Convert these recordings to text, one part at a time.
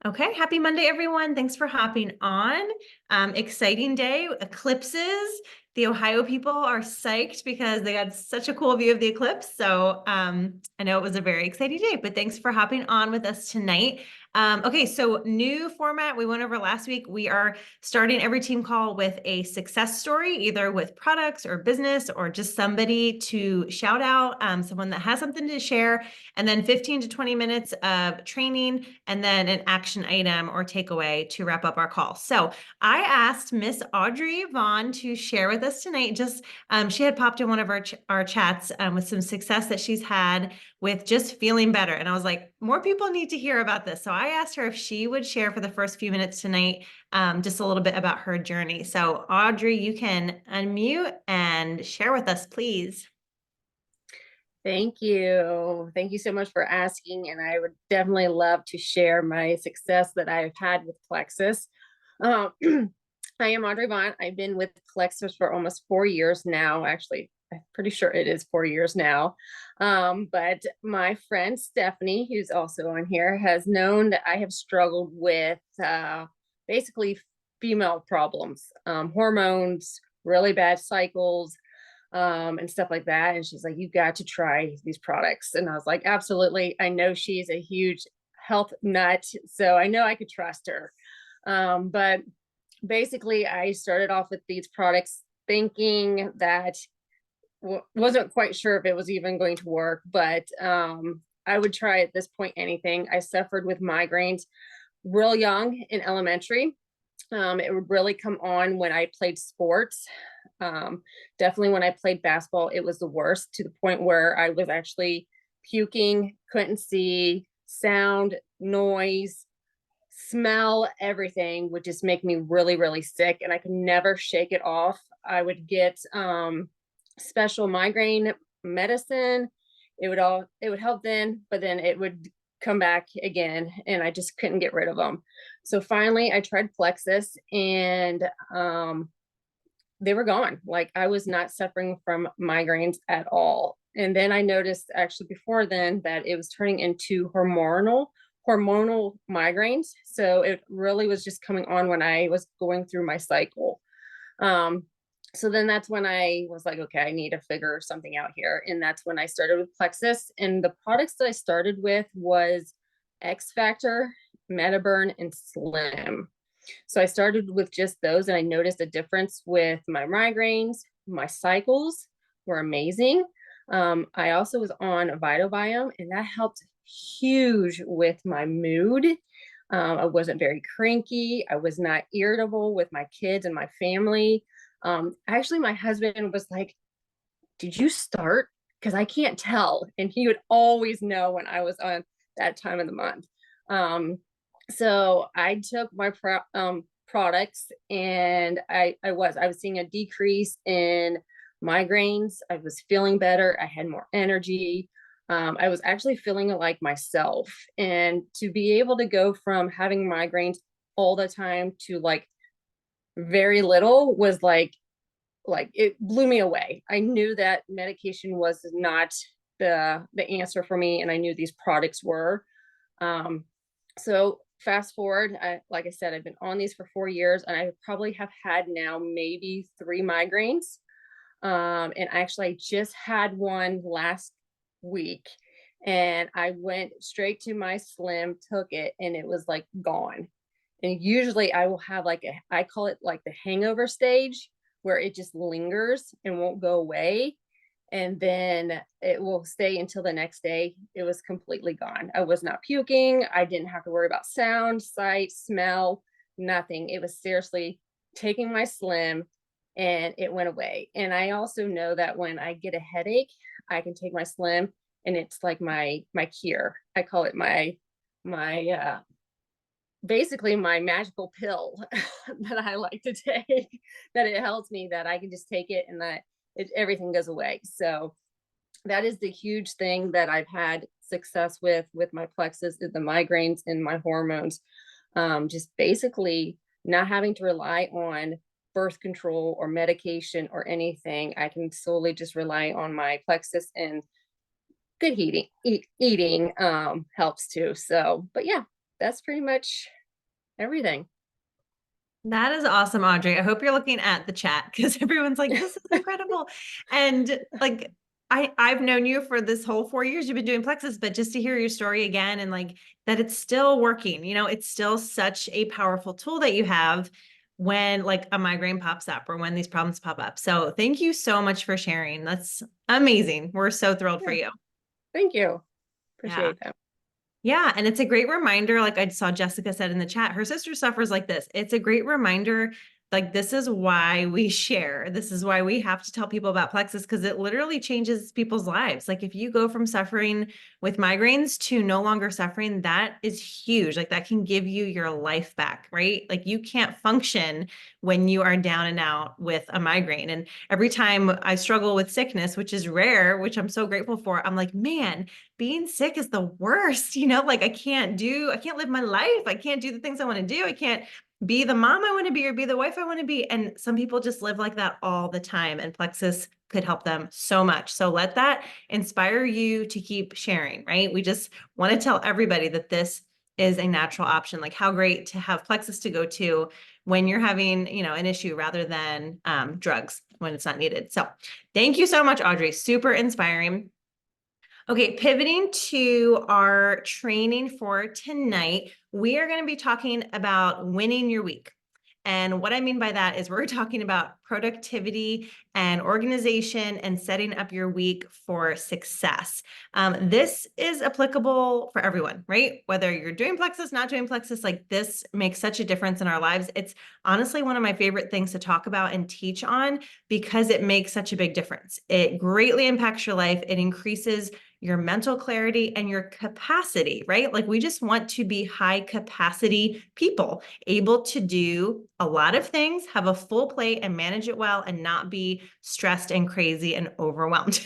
Okay, happy Monday, everyone. Thanks for hopping on. Exciting day, eclipses. The Ohio people are psyched because they got such a cool view of the eclipse. So I know it was a very exciting day, but thanks for hopping on with us tonight. Okay, so new format we went over last week. We are starting every team call with a success story, either with products or business or just somebody to shout out, someone that has something to share, and then 15 to 20 minutes of training, and then an action item or takeaway to wrap up our call. So I asked Miss Audrey Vaughan to share with us tonight. She had popped in one of our chats with some success that she's had with just feeling better. And I was like, more people need to hear about this. So I asked her if she would share for the first few minutes tonight, just a little bit about her journey. So Audrey, you can unmute and share with us, please. Thank you. Thank you so much for asking. And I would definitely love to share my success that I've had with Plexus. Um, I am Audrey Vaughan. I've been with Plexus for almost 4 years now. Actually, I'm pretty sure it is 4 years now. But my friend Stephanie, who's also on here, has known that I have struggled with basically female problems, hormones, really bad cycles, and stuff like that. And she's like, you got to try these products. And I was like, absolutely. I know she's a huge health nut, so I know I could trust her. But basically, I started off with these products thinking that wasn't quite sure if it was even going to work, but I would try at this point anything. I suffered with migraines real young in elementary. It would really come on when I played sports. Definitely when I played basketball, it was the worst, to the point where I was actually puking, couldn't see, sound, noise, smell, everything would just make me really, really sick. And I could never shake it off. I would get special migraine medicine. It would help then, but then it would come back again, and I just couldn't get rid of them. So finally I tried Plexus, and they were gone. Like, I was not suffering from migraines at all. And then I noticed, actually before then, that it was turning into hormonal migraines. So it really was just coming on when I was going through my cycle. So then that's when I was like, okay, I need to figure something out here. And that's when I started with Plexus. And the products that I started with was X Factor, Metaburn, and Slim. So I started with just those, and I noticed a difference with my migraines. My cycles were amazing. I also was on VitaBiome, and that helped huge with my mood. I wasn't very cranky. I was not irritable with my kids and my family. Actually, my husband was like, did you start? Because I can't tell. And he would always know when I was on that time of the month. So I took my products, and I was seeing a decrease in migraines. I was feeling better. I had more energy. I was actually feeling like myself. And to be able to go from having migraines all the time to like very little was like it blew me away. I knew that medication was not the answer for me, and I knew these products were. So fast forward, like I said, I've been on these for 4 years, and I probably have had now maybe 3 migraines. And actually, I just had one last week, and I went straight to my Slim, took it, and it was like gone. And usually I will have like I call it like the hangover stage, where it just lingers and won't go away. And then it will stay until the next day. It was completely gone. I was not puking. I didn't have to worry about sound, sight, smell, nothing. It was seriously taking my Slim, and it went away. And I also know that when I get a headache, I can take my Slim, and it's like my cure. I call it my basically my magical pill that I like to take, that it helps me, that I can just take it, and that everything goes away. So that is the huge thing that I've had success with my Plexus, is the migraines and my hormones. Just basically not having to rely on birth control or medication or anything. I can solely just rely on my Plexus, and good eating helps too. So, but yeah, that's pretty much everything. That is awesome, Audrey. I hope you're looking at the chat because everyone's like, this is incredible. And like, I've known you for this whole 4 years you've been doing Plexus, but just to hear your story again and like that it's still working, it's still such a powerful tool that you have when like a migraine pops up or when these problems pop up. So thank you so much for sharing. That's amazing. We're so thrilled for Yeah, you. thank you. Yeah. Appreciate that. Yeah, and it's a great reminder, like I saw Jessica said in the chat, her sister suffers like this. It's a great reminder, like this is why we share. This is why we have to tell people about Plexus because it literally changes people's lives. Like if you go from suffering with migraines to no longer suffering, that is huge. Like that can give you your life back, right? Like you can't function when you are down and out with a migraine. And every time I struggle with sickness, which is rare, which I'm so grateful for, I'm like, man, being sick is the worst, like I can't live my life. I can't do the things I want to do. I can't be the mom I want to be or be the wife I want to be. And some people just live like that all the time. And Plexus could help them so much. So let that inspire you to keep sharing, right? We just want to tell everybody that this is a natural option. Like how great to have Plexus to go to when you're having, an issue rather than drugs when it's not needed. So thank you so much, Audrey. Super inspiring. Okay, pivoting to our training for tonight, we are going to be talking about winning your week. And what I mean by that is we're talking about productivity and organization and setting up your week for success. This is applicable for everyone, right? Whether you're doing Plexus, not doing Plexus, like this makes such a difference in our lives. It's honestly one of my favorite things to talk about and teach on because it makes such a big difference. It greatly impacts your life. It increases your mental clarity and your capacity, right? Like we just want to be high capacity people, able to do a lot of things, have a full plate and manage it well and not be stressed and crazy and overwhelmed,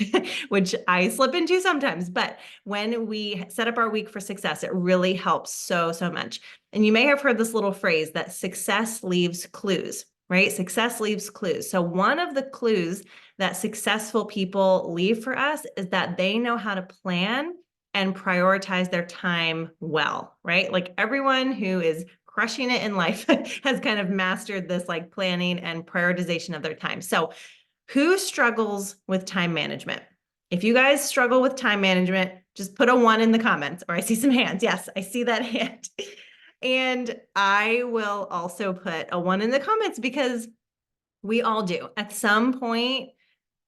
which I slip into sometimes. But when we set up our week for success, it really helps so, so much. And you may have heard this little phrase that success leaves clues, right? Success leaves clues. So one of the clues that successful people leave for us is that they know how to plan and prioritize their time well, right? Like everyone who is crushing it in life has kind of mastered this like planning and prioritization of their time. So who struggles with time management? If you guys struggle with time management, just put a 1 in the comments, or I see some hands. Yes, I see that hand. And I will also put a 1 in the comments because we all do. At some point,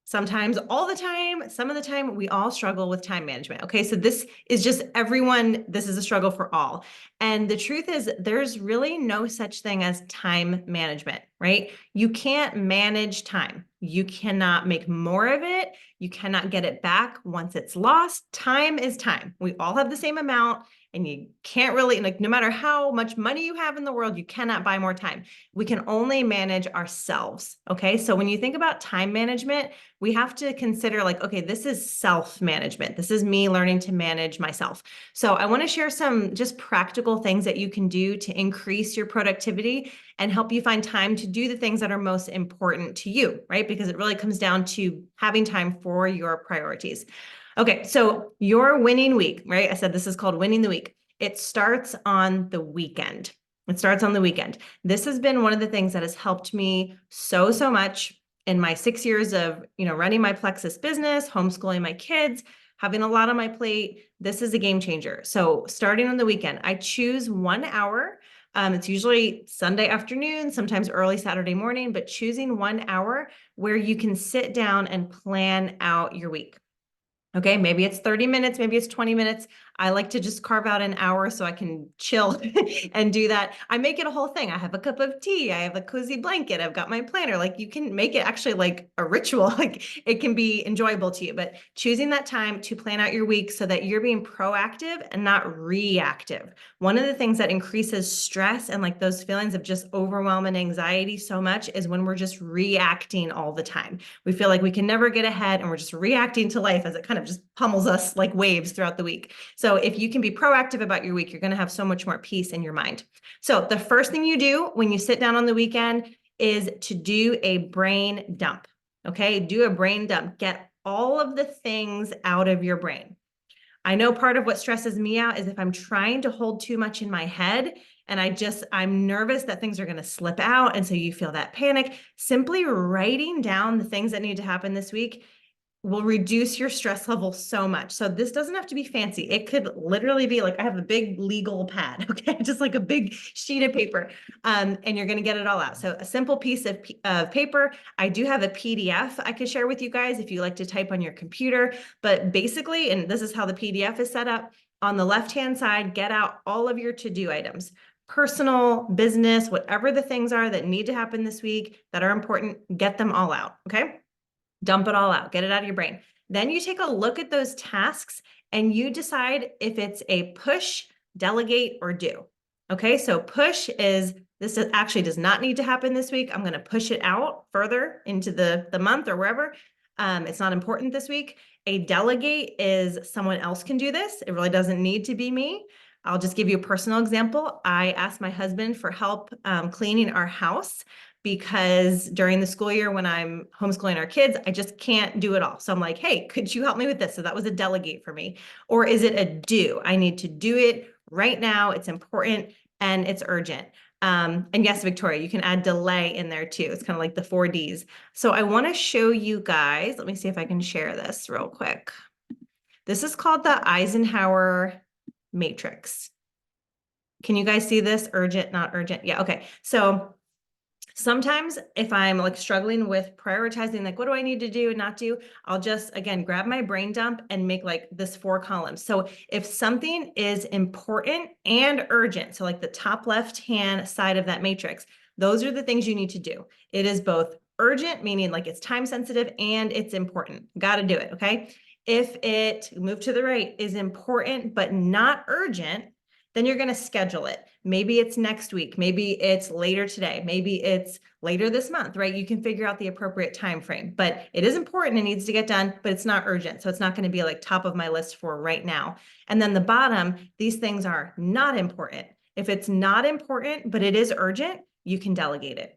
sometimes all the time, some of the time, we all struggle with time management. Okay, so this is just everyone, this is a struggle for all. And the truth is, there's really no such thing as time management, right? You can't manage time. You cannot make more of it. You cannot get it back once it's lost. Time is time. We all have the same amount. And you can't really, like, no matter how much money you have in the world, you cannot buy more time. We can only manage ourselves. Okay. So when you think about time management, we have to consider like, okay, this is self-management. This is me learning to manage myself. So I want to share some just practical things that you can do to increase your productivity and help you find time to do the things that are most important to you, right? Because it really comes down to having time for your priorities. Okay, so your winning week, right? I said this is called winning the week. It starts on the weekend. It starts on the weekend. This has been one of the things that has helped me so, so much in my 6 years of, running my Plexus business, homeschooling my kids, having a lot on my plate. This is a game changer. So starting on the weekend, I choose 1 hour. It's usually Sunday afternoon, sometimes early Saturday morning, but choosing 1 hour where you can sit down and plan out your week. Okay, maybe it's 30 minutes, maybe it's 20 minutes. I like to just carve out an hour so I can chill and do that. I make it a whole thing. I have a cup of tea. I have a cozy blanket. I've got my planner. Like you can make it actually like a ritual. Like it can be enjoyable to you, but choosing that time to plan out your week so that you're being proactive and not reactive. One of the things that increases stress and like those feelings of just overwhelm and anxiety so much is when we're just reacting all the time. We feel like we can never get ahead and we're just reacting to life as it kind of just pummels us like waves throughout the week. So if you can be proactive about your week, you're going to have so much more peace in your mind. So the first thing you do when you sit down on the weekend is to do a brain dump. Okay, do a brain dump. Get all of the things out of your brain. I know part of what stresses me out is if I'm trying to hold too much in my head and I'm nervous that things are going to slip out. And so you feel that panic. Simply writing down the things that need to happen this week will reduce your stress level so much. So this doesn't have to be fancy. It could literally be like, I have a big legal pad, okay? Just like a big sheet of paper, and you're gonna get it all out. So a simple piece of paper. I do have a PDF I could share with you guys if you like to type on your computer, but basically, and this is how the PDF is set up, on the left-hand side, get out all of your to-do items. Personal, business, whatever the things are that need to happen this week that are important, get them all out, okay? Dump it all out, get it out of your brain. Then you take a look at those tasks and you decide if it's a push, delegate, or do. Okay, so push is, this actually does not need to happen this week. I'm going to push it out further into the month or wherever. It's not important this week. A delegate is someone else can do this. It really doesn't need to be me. I'll just give you a personal example. I asked my husband for help cleaning our house, because during the school year when I'm homeschooling our kids, I just can't do it all. So I'm like, hey, could you help me with this? So that was a delegate for me. Or is it a do? I need to do it right now. It's important and it's urgent. And yes, Victoria, you can add delay in there too. It's kind of like the 4 Ds. So I want to show you guys, let me see if I can share this real quick. This is called the Eisenhower matrix. Can you guys see this? Urgent, not urgent? Yeah, okay. So sometimes if I'm like struggling with prioritizing, like, what do I need to do and not do? I'll just, again, grab my brain dump and make like this 4 columns. So if something is important and urgent, so like the top left-hand side of that matrix, those are the things you need to do. It is both urgent, meaning like it's time sensitive, and it's important. Got to do it, okay? If it, move to the right, is important but not urgent, then you're going to schedule it. Maybe it's next week. Maybe it's later today. Maybe it's later this month, right? You can figure out the appropriate time frame, but it is important. It needs to get done, but it's not urgent. So it's not going to be like top of my list for right now. And then the bottom, these things are not important. If it's not important, but it is urgent, you can delegate it.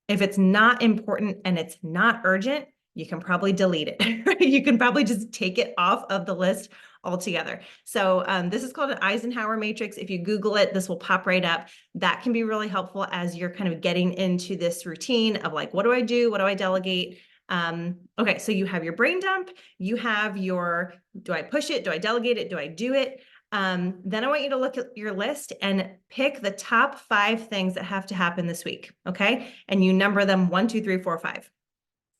If it's not important and it's not urgent, you can probably delete it. Right? You can probably just take it off of the list altogether. So this is called an Eisenhower matrix. If you Google it, this will pop right up. That can be really helpful as you're kind of getting into this routine of like, what do I do? What do I delegate? Okay, so you have your brain dump. You have your, do I push it? Do I delegate it? Do I do it? Then I want you to look at your list and pick the top 5 things that have to happen this week. Okay. And you number them 1, 2, 3, 4, 5.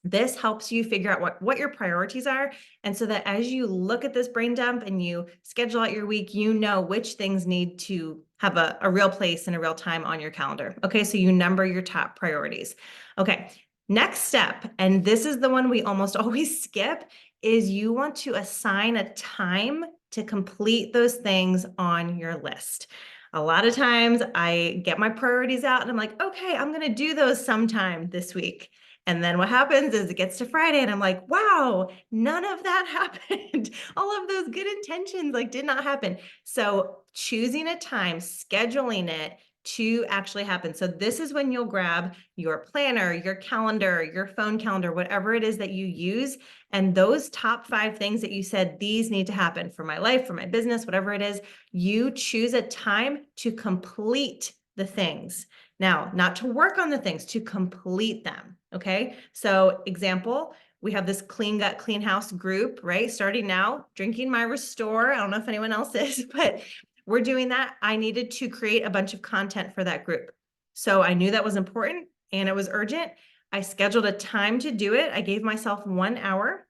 This helps you figure out what your priorities are. And so that as you look at this brain dump and you schedule out your week, you know which things need to have a real place and a real time on your calendar. Okay, so you number your top priorities. Okay, next step, and this is the one we almost always skip, is you want to assign a time to complete those things on your list. A lot of times I get my priorities out and I'm like, okay, I'm going to do those sometime this week. And then what happens is it gets to Friday and I'm like, wow, none of that happened. All of those good intentions like did not happen. So choosing a time, scheduling it to actually happen. So this is when you'll grab your planner, your calendar, your phone calendar, whatever it is that you use. And those top 5 things that you said, these need to happen for my life, for my business, whatever it is, you choose a time to complete the things. Now, not to work on the things, to complete them. Okay. So example, we have this Clean Gut, Clean House group, right? Starting now, drinking my Restore. I don't know if anyone else is, but we're doing that. I needed to create a bunch of content for that group. So I knew that was important and it was urgent. I scheduled a time to do it. I gave myself 1 hour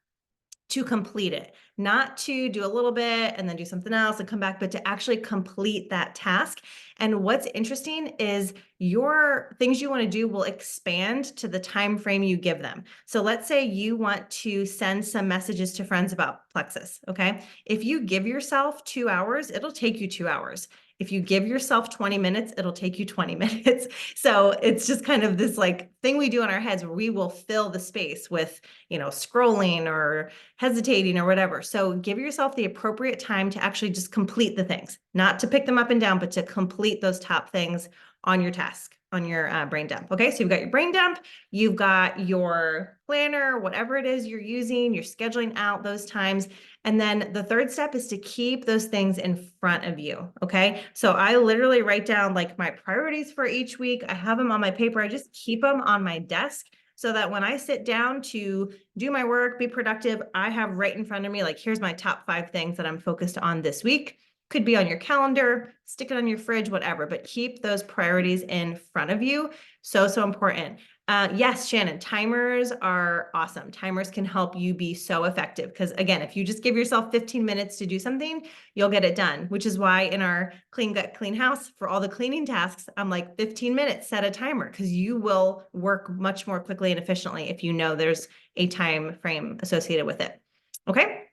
to complete it, not to do a little bit and then do something else and come back, but to actually complete that task. And what's interesting is your things you want to do will expand to the time frame you give them. So let's say you want to send some messages to friends about Plexus, okay? If you give yourself 2 hours, it'll take you 2 hours. If you give yourself 20 minutes, it'll take you 20 minutes. So it's just kind of this like thing we do in our heads where we will fill the space with, scrolling or hesitating or whatever. So give yourself the appropriate time to actually just complete the things, not to pick them up and down, but to complete those top things on your task. brain dump. Okay, so you've got your brain dump, you've got your planner, whatever it is you're using, you're scheduling out those times. And then the third step is to keep those things in front of you. Okay, so I literally write down like my priorities for each week. I have them on my paper. I just keep them on my desk so that when I sit down to do my work, be productive, I have right in front of me, like, here's my top 5 things that I'm focused on this week. Could be on your calendar, stick it on your fridge, whatever, but keep those priorities in front of you. So, so important. Yes, Shannon, timers are awesome. Timers can help you be so effective because, again, if you just give yourself 15 minutes to do something, you'll get it done, which is why in our Clean Gut, Clean House, for all the cleaning tasks, I'm like 15 minutes, set a timer, because you will work much more quickly and efficiently if you know there's a time frame associated with it. Okay.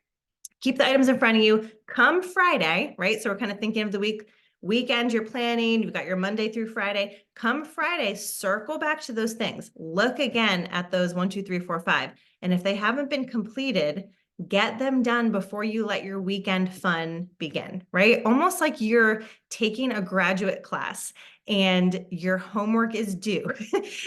Keep the items in front of you. Come Friday, right? So we're kind of thinking of the weekend you're planning. You've got your Monday through Friday. Come Friday, circle back to those things. Look again at those 1, 2, 3, 4, 5. And if they haven't been completed, get them done before you let your weekend fun begin, right? Almost like you're taking a graduate class and your homework is due.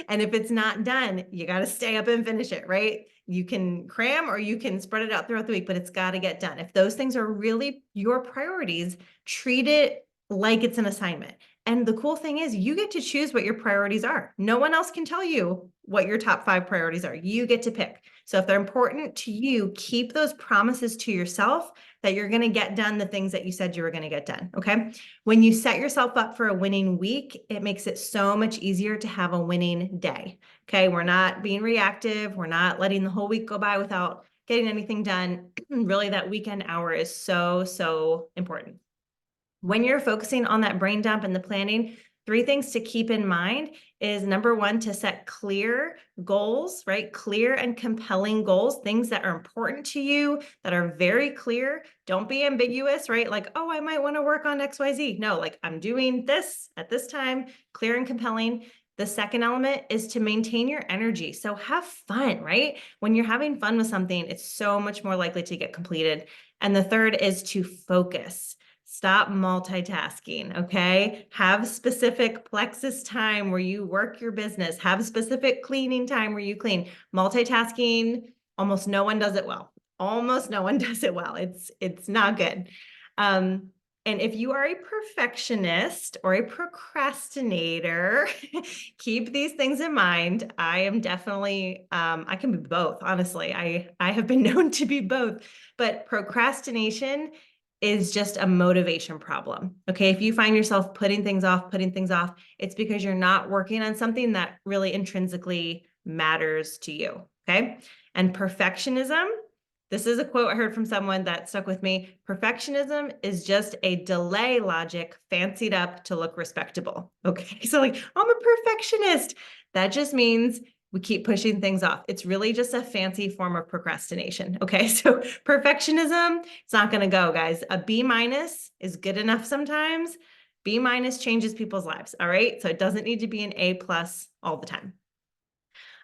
And if it's not done, you got to stay up and finish it, right? You can cram or you can spread it out throughout the week, but it's got to get done. If those things are really your priorities, treat it like it's an assignment. And the cool thing is you get to choose what your priorities are. No one else can tell you what your top 5 priorities are. You get to pick. So if they're important to you, keep those promises to yourself that you're going to get done the things that you said you were going to get done. Okay. When you set yourself up for a winning week, it makes it so much easier to have a winning day. Okay. We're not being reactive. We're not letting the whole week go by without getting anything done. Really, that weekend hour is so, so important. When you're focusing on that brain dump and the planning, 3 things to keep in mind is, number 1, to set clear goals, right? Clear and compelling goals, things that are important to you, that are very clear. Don't be ambiguous, right? Like, oh, I might want to work on XYZ. No, like, I'm doing this at this time, clear and compelling. The second element is to maintain your energy. So have fun, right? When you're having fun with something, it's so much more likely to get completed. And the third is to focus. Stop multitasking, okay? Have specific plexus time where you work your business. Have specific cleaning time where you clean. Multitasking, almost no one does it well. Almost no one does it well. It's not good. And if you are a perfectionist or a procrastinator, keep these things in mind. I am definitely, I can be both, honestly. I have been known to be both, but procrastination is just a motivation problem. Okay. If you find yourself putting things off, it's because you're not working on something that really intrinsically matters to you. Okay. And perfectionism, this is a quote I heard from someone that stuck with me. Perfectionism is just a delay logic fancied up to look respectable. Okay. So, like, I'm a perfectionist. That just means we keep pushing things off. It's really just a fancy form of procrastination. Okay. So perfectionism, it's not going to go, guys. A B- is good enough sometimes. B- changes people's lives. All right. So it doesn't need to be an A+ all the time.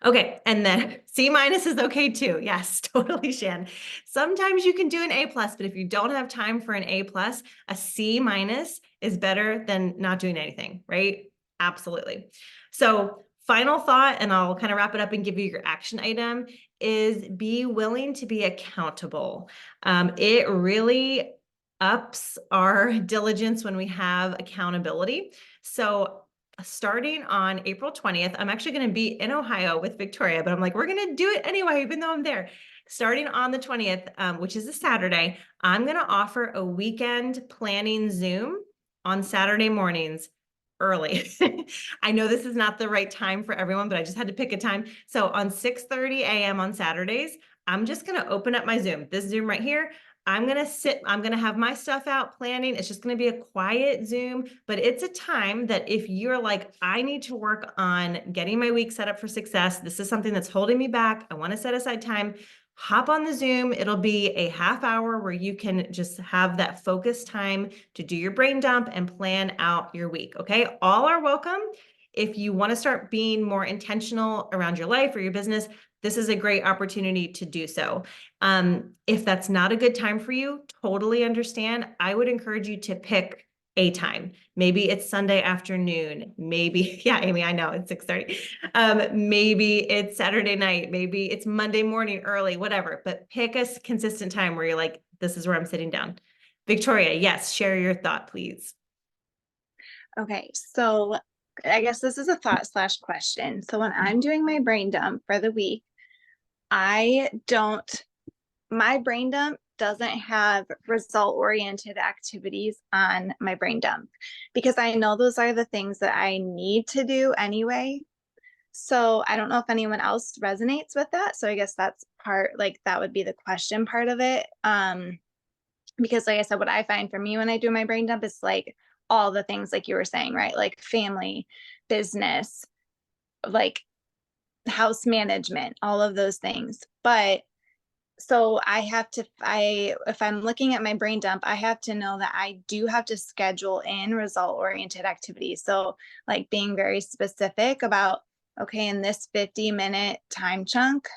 Okay. And then C- is okay too. Yes, totally, Shan. Sometimes you can do an A+, but if you don't have time for an A+, a C- is better than not doing anything, right? Absolutely. So final thought, and I'll kind of wrap it up and give you your action item, is be willing to be accountable. It really ups our diligence when we have accountability. So starting on April 20th, I'm actually going to be in Ohio with Victoria, but I'm like, we're going to do it anyway, even though I'm there. Starting on the 20th, which is a Saturday, I'm going to offer a weekend planning Zoom on Saturday mornings early. I know this is not the right time for everyone, but I just had to pick a time. So on 6:30 a.m. on Saturdays, I'm just going to open up my Zoom, this Zoom right here. I'm going to have my stuff out planning. It's just going to be a quiet Zoom, but it's a time that if you're like, I need to work on getting my week set up for success, this is something that's holding me back, I want to set aside time, hop on the Zoom. It'll be a half hour where you can just have that focused time to do your brain dump and plan out your week. Okay. All are welcome. If you want to start being more intentional around your life or your business, this is a great opportunity to do so. If that's not a good time for you, totally understand. I would encourage you to pick a time. Maybe it's Sunday afternoon. Maybe, yeah, Amy, I know it's 6:30. Maybe it's Saturday night. Maybe it's Monday morning early, whatever, but pick a consistent time where you're like, this is where I'm sitting down. Victoria, yes, share your thought, please. Okay, so I guess this is a thought slash question. So when I'm doing my brain dump for the week, I don't, my brain dump doesn't have result oriented activities on my brain dump because I know those are the things that I need to do anyway. So I don't know if anyone else resonates with that. So I guess that's part, like that would be the question part of it. Because like I said, what I find for me when I do my brain dump is like all the things like you were saying, right? Like family, business, like house management, all of those things. But so I have to, if I'm looking at my brain dump, I have to know that I do have to schedule in result oriented activities. So like being very specific about, okay, in this 50-minute time chunk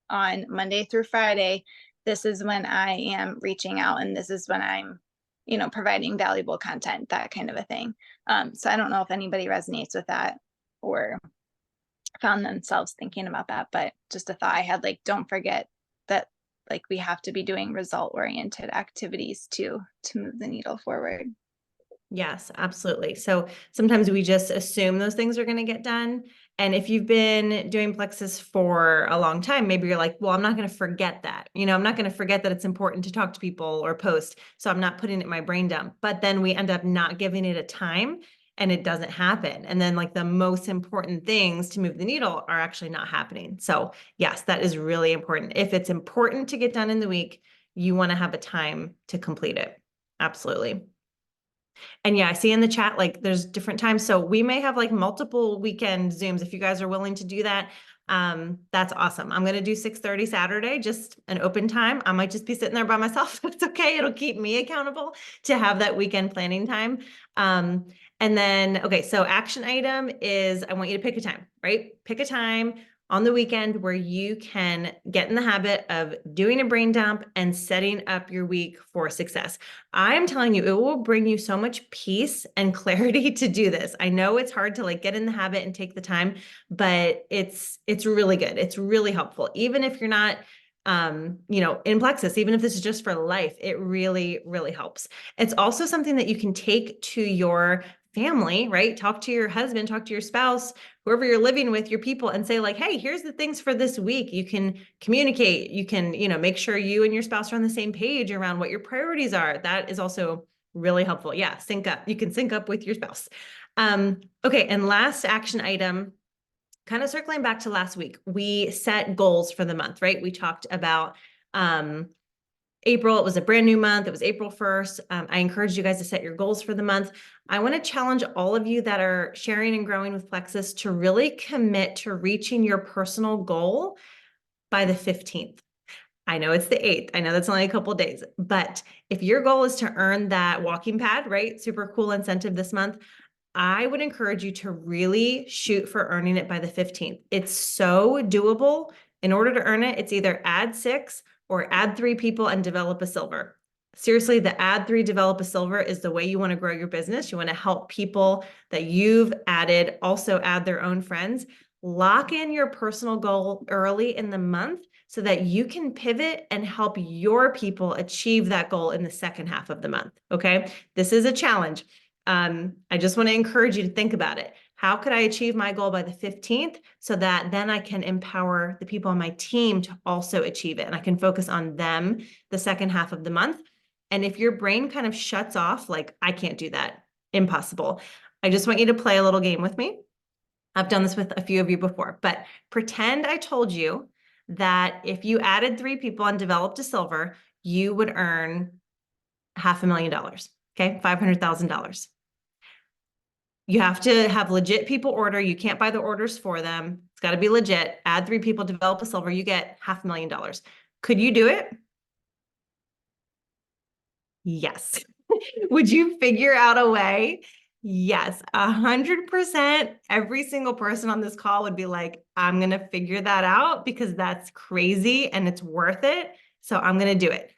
on Monday through Friday, this is when I am reaching out and this is when I'm, providing valuable content, that kind of a thing. So I don't know if anybody resonates with that or found themselves thinking about that, but just a thought I had, like, don't forget that like we have to be doing result oriented activities to move the needle forward. Yes, absolutely. So sometimes we just assume those things are going to get done. And if you've been doing Plexus for a long time, maybe you're like, well, I'm not going to forget that. I'm not going to forget that it's important to talk to people or post. So I'm not putting it in my brain dump. But then we end up not giving it a time and it doesn't happen. And then like the most important things to move the needle are actually not happening. So yes, that is really important. If it's important to get done in the week, you want to have a time to complete it. Absolutely. And yeah, I see in the chat, like there's different times. So we may have like multiple weekend Zooms if you guys are willing to do that. That's awesome. I'm going to do 6:30 Saturday, just an open time. I might just be sitting there by myself. It's okay. It'll keep me accountable to have that weekend planning time. And then, okay, so action item is I want you to pick a time, right? Pick a time on the weekend where you can get in the habit of doing a brain dump and setting up your week for success. I'm telling you, it will bring you so much peace and clarity to do this. I know it's hard to like get in the habit and take the time, but it's really good. It's really helpful. Even if you're not in Plexus, even if this is just for life, it really, really helps. It's also something that you can take to your family, right? Talk to your husband, talk to your spouse, whoever you're living with, your people, and say like, hey, here's the things for this week. You can communicate, you can, make sure you and your spouse are on the same page around what your priorities are. That is also really helpful. Yeah, sync up. You can sync up with your spouse. Okay, and last action item, kind of circling back to last week, we set goals for the month, right? We talked about April, it was a brand new month. It was April 1st. I encourage you guys to set your goals for the month. I want to challenge all of you that are sharing and growing with Plexus to really commit to reaching your personal goal by the 15th. I know it's the 8th. I know that's only a couple of days, but if your goal is to earn that walking pad, right? Super cool incentive this month. I would encourage you to really shoot for earning it by the 15th. It's so doable. In order to earn it, it's either add 6 or add 3 people and develop a silver. Seriously, the add 3, develop a silver is the way you want to grow your business. You want to help people that you've added also add their own friends. Lock in your personal goal early in the month so that you can pivot and help your people achieve that goal in the second half of the month. Okay. This is a challenge. I just want to encourage you to think about it. How could I achieve my goal by the 15th so that then I can empower the people on my team to also achieve it and I can focus on them the second half of the month. And if your brain kind of shuts off, like, I can't do that, impossible. I just want you to play a little game with me. I've done this with a few of you before, but pretend I told you that if you added 3 people and developed a silver, you would earn $500,000, okay? $500,000. You have to have legit people order. You can't buy the orders for them. It's got to be legit. Add 3 people, develop a silver, you get $500,000. Could you do it? Yes. Would you figure out a way? Yes, 100%. Every single person on this call would be like, I'm going to figure that out because that's crazy and it's worth it. So I'm going to do it,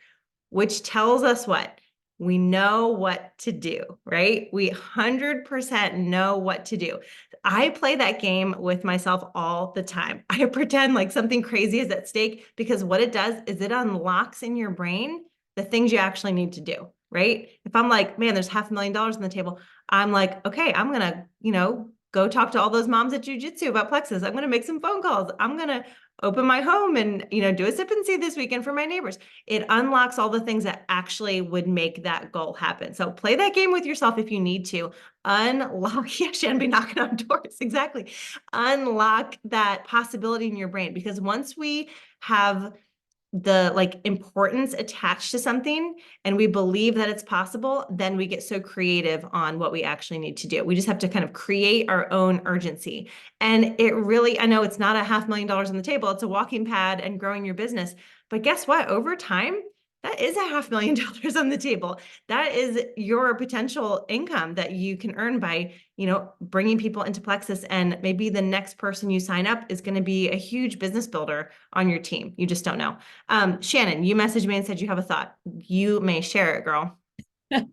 which tells us what? we know what to do, right? We 100% know what to do. I play that game with myself all the time. I pretend like something crazy is at stake because what it does is it unlocks in your brain the things you actually need to do, right? If I'm like, man, there's $500,000 on the table, I'm like, okay, I'm going to, go talk to all those moms at jujitsu about plexus. I'm going to make some phone calls. I'm going to open my home and, do a sip and see this weekend for my neighbors. It unlocks all the things that actually would make that goal happen. So play that game with yourself if you need to. Unlock, yeah, Shannon, be knocking on doors. Exactly. Unlock that possibility in your brain, because once we have the importance attached to something and we believe that it's possible, then we get so creative on what we actually need to do. We just have to kind of create our own urgency. And it really, I know it's not $500,000 on the table, it's a walking pad and growing your business. But guess what? Over time, that is $500,000 on the table. That is your potential income that you can earn by, bringing people into Plexus. And maybe the next person you sign up is going to be a huge business builder on your team. You just don't know. Shannon, you messaged me and said you have a thought. You may share it, girl. I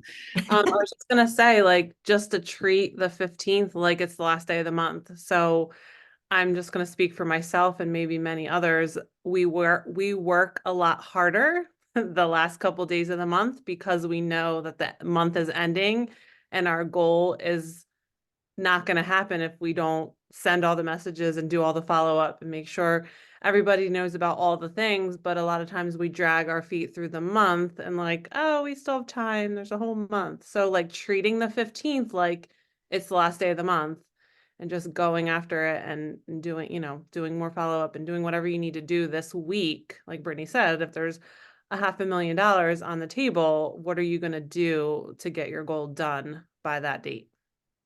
was just gonna say, just to treat the 15th like it's the last day of the month. So I'm just gonna speak for myself and maybe many others. We work a lot harder the last couple days of the month because we know that the month is ending and our goal is not going to happen if we don't send all the messages and do all the follow-up and make sure everybody knows about all the things. But a lot of times we drag our feet through the month and oh, we still have time. There's a whole month. So treating the 15th like it's the last day of the month and just going after it and doing, doing more follow-up and doing whatever you need to do this week. Like Brittany said, if there's $500,000 on the table, what are you going to do to get your goal done by that date?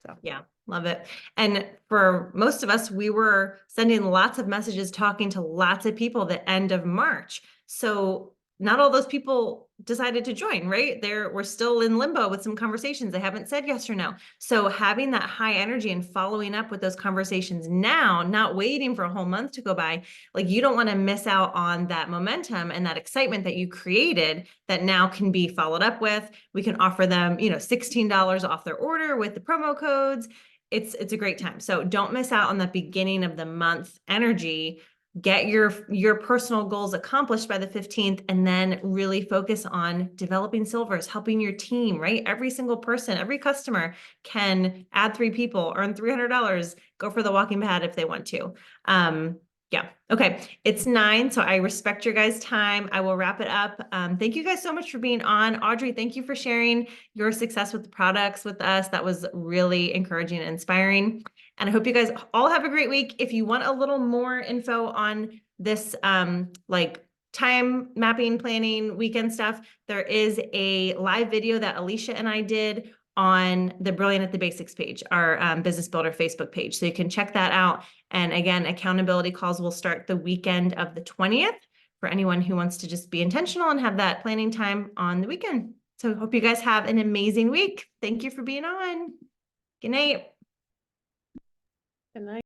So yeah, love it. And for most of us, we were sending lots of messages, talking to lots of people the end of March. So not all those people decided to join, right? We're still in limbo with some conversations. They haven't said yes or no. So having that high energy and following up with those conversations now, not waiting for a whole month to go by, you don't want to miss out on that momentum and that excitement that you created that now can be followed up with. We can offer them, $16 off their order with the promo codes. It's a great time. So don't miss out on the beginning of the month energy. Get your personal goals accomplished by the 15th, and then really focus on developing silvers, helping your team, right? Every single person, every customer can add 3 people, earn $300, go for the walking pad if they want to. Yeah. Okay. It's 9. So I respect your guys' time. I will wrap it up. Thank you guys so much for being on. Audrey, thank you for sharing your success with the products with us. That was really encouraging and inspiring. And I hope you guys all have a great week. If you want a little more info on this, time mapping, planning, weekend stuff, there is a live video that Alicia and I did on the Brilliant at the Basics page, our Business Builder Facebook page. So you can check that out. And again, accountability calls will start the weekend of the 20th for anyone who wants to just be intentional and have that planning time on the weekend. So hope you guys have an amazing week. Thank you for being on. Good night. good night.